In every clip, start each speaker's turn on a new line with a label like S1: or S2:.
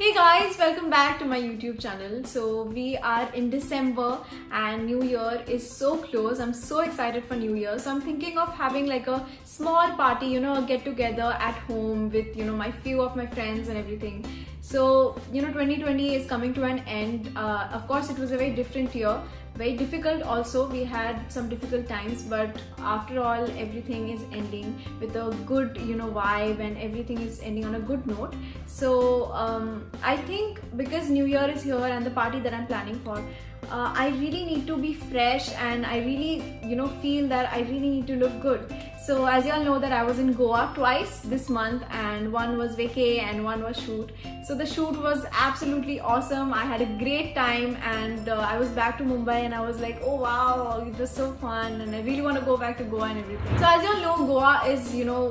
S1: Hey guys, welcome back to my YouTube channel. So we are in December and New Year is so close. I'm so excited for New Year. So I'm thinking of having like a small party, a get together at home with, my few of my friends and everything. So, 2020 is coming to an end. Of course, it was a very different year. Very difficult also. We had some difficult times, but after all, everything is ending with a good, vibe, and everything is ending on a good note. So I think because New Year is here and the party that I'm planning for, I really need to be fresh, and I really, feel that I really need to look good. So as you all know that I was in Goa twice this month, and one was vacay and one was shoot. So the shoot was absolutely awesome. I had a great time, and I was back to Mumbai and I was like, oh wow, it was so fun, and I really want to go back to Goa and everything. So as you all know, Goa is,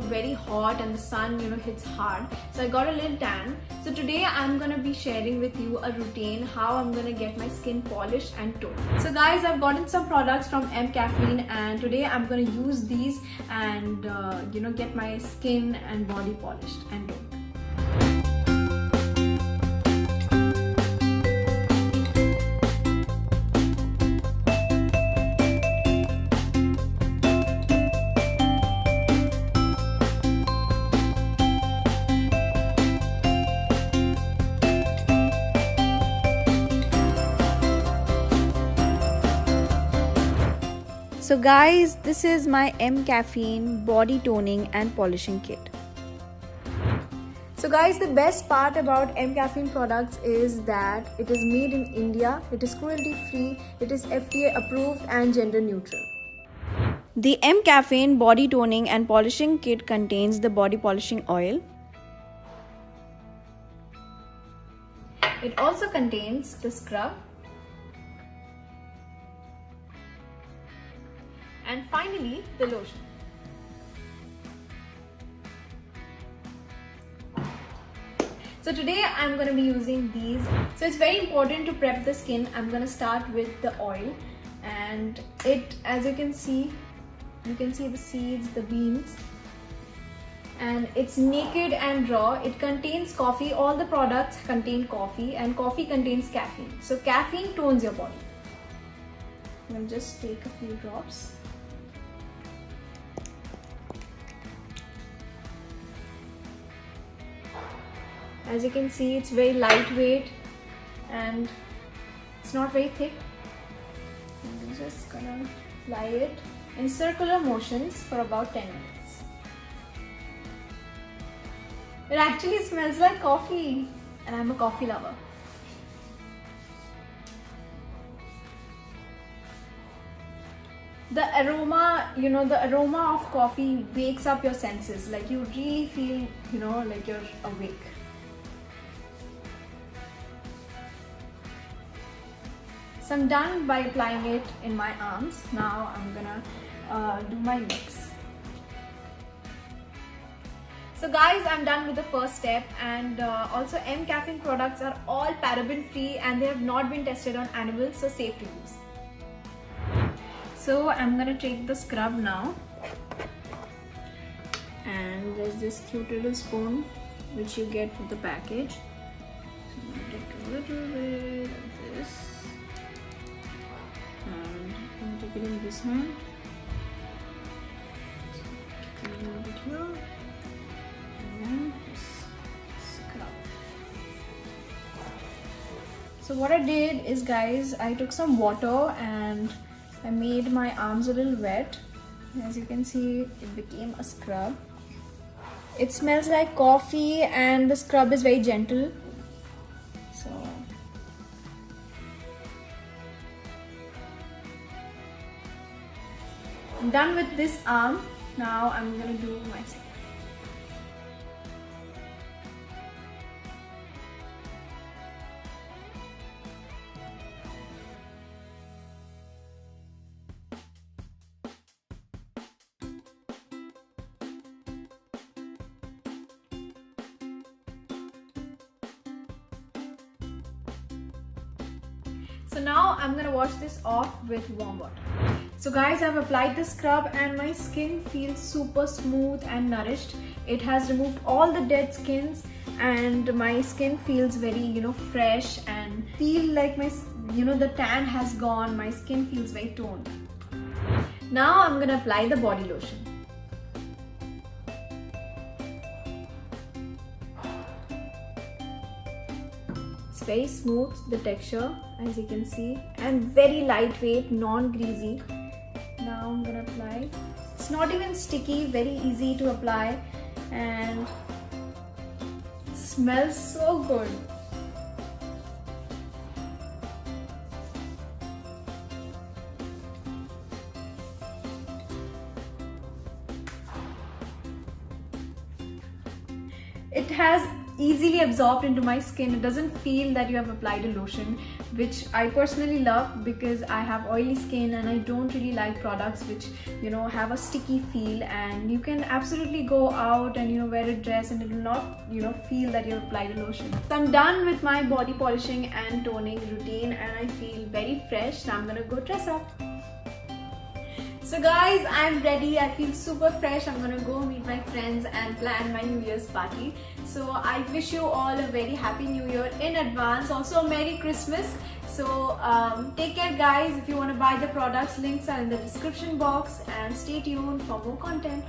S1: very hot and the sun, hits hard. So I got a little tan. So today I'm going to be sharing with you a routine, how I'm going to get my skin polished and toned. So guys, I've gotten some products from M Caffeine, and today I'm going to use these and get my skin and body polished and toned. So guys, this is my M Caffeine body toning and polishing kit. So guys, the best part about M Caffeine products is that it is made in India, it is cruelty free, it is FDA approved and gender neutral. The M Caffeine body toning and polishing kit contains the body polishing oil. It also contains the scrub. And finally, the lotion. So today I'm going to be using these. So it's very important to prep the skin. I'm going to start with the oil, and it, as you can see the seeds, the beans, and it's naked and raw. It contains coffee. All the products contain coffee, and coffee contains caffeine. So caffeine tones your body. I'm going to just take a few drops. As you can see, it's very lightweight and it's not very thick. So I'm just gonna apply it in circular motions for about 10 minutes. It actually smells like coffee, and I'm a coffee lover. The aroma, the aroma of coffee wakes up your senses. Like you really feel, like you're awake. So I'm done by applying it in my arms. Now I'm gonna do my mix. So guys, I'm done with the first step, and also M Caffeine products are all paraben free and they have not been tested on animals, so safe to use. So I'm gonna take the scrub now, and there's this cute little spoon which you get with the package. So I'm gonna take a little bit of this. And I'm going to take it in this hand. A little bit here. And then just scrub. So what I did is, guys, I took some water and I made my arms a little wet. As you can see, it became a scrub. It smells like coffee and the scrub is very gentle. So I'm done with this arm. Now I'm gonna do my second. So now I'm gonna wash this off with warm water. So guys, I've applied the scrub and my skin feels super smooth and nourished. It has removed all the dead skins and my skin feels very, fresh, and feel like my, the tan has gone. My skin feels very toned. Now I'm gonna apply the body lotion. It's very smooth, the texture, as you can see, and very lightweight, non-greasy. Now I'm gonna apply. It's not even sticky, very easy to apply, and it smells so good. It has easily absorbed into my skin. It doesn't feel that you have applied a lotion, which I personally love because I have oily skin and I don't really like products which, have a sticky feel, and you can absolutely go out and wear a dress and it will not feel that you have applied a lotion. So I'm done with my body polishing and toning routine and I feel very fresh. Now I'm gonna go dress up. So guys, I'm ready. I feel super fresh. I'm gonna go meet my friends and plan my New Year's party. So I wish you all a very happy New Year in advance. Also, Merry Christmas. So take care guys. If you want to buy the products, links are in the description box, and stay tuned for more content.